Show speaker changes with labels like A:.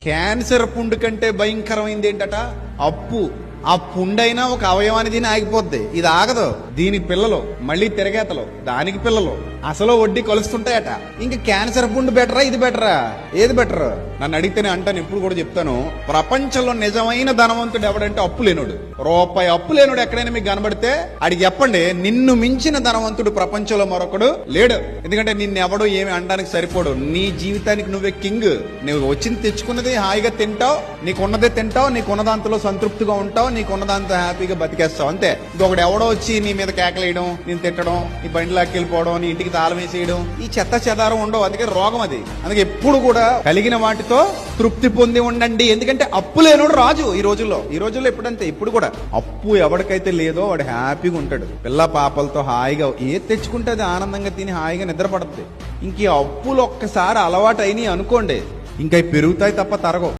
A: Cancer పుండు కంటే భయంకరమైంది ఏంటట అప్పు. ఆ పుండైనా ఒక అవయవాన్ని దీని ఆగిపోద్ది, ఇది ఆగదు. దీని పిల్లలు మళ్ళీ తిరగేతలు, దానికి పిల్లలు, అసలు వడ్డీ కలుస్తుంటాయట. ఇంకా క్యాన్సర్ పుండు బెటరా ఇది బెటరా? ఏది బెటర్? నన్ను అడిగితేనే అంటాను, ఇప్పుడు కూడా చెప్తాను, ప్రపంచంలో నిజమైన ధనవంతుడు ఎవడంటే అప్పు లేనుడు. రూపాయి అప్పు లేనుడు ఎక్కడైనా మీకు కనబడితే అడిగి చెప్పండి, నిన్ను మించిన ధనవంతుడు ప్రపంచంలో మరొకడు లేడు. ఎందుకంటే నిన్నెవడో ఏమి అనడానికి సరిపోడు. నీ జీవితానికి నువ్వే కింగ్. నువ్వు వచ్చింది తెచ్చుకున్నది హాయిగా తింటావు, నీకున్నదే తింటావు, నీకున్నదాంతలో సంతృప్తిగా ఉంటావు, నీకున్నదాంతో హ్యాపీగా బతికేస్తావు, అంతే. ఇంకొకటి ఎవడో వచ్చి నీ మీద కేకలేయడం, నేను తిట్టడం, నీ బండి లాక్కెళ్ళిపోవడం, నీ ఇంటికి తాళం వేసేయడం, ఈ చెత్త చెదారం ఉండవు. అందుకే రోగం అది. అందుకే ఎప్పుడు కూడా కలిగిన వాటితో తృప్తి పొంది ఉండండి. ఎందుకంటే అప్పు లేనోడు రాజు. ఈ రోజుల్లో ఎప్పుడంతే, ఇప్పుడు కూడా అప్పు ఎవరికైతే లేదో వాడు హ్యాపీగా ఉంటాడు. పిల్ల పాపలతో హాయిగా ఏది తెచ్చుకుంటే అది ఆనందంగా తిని హాయిగా నిద్రపడుతుంది. ఇంక ఈ అప్పులు ఒక్కసారి అలవాటు అయినాయి అనుకోండి, ఇంకా పెరుగుతాయి తప్ప తరగవు.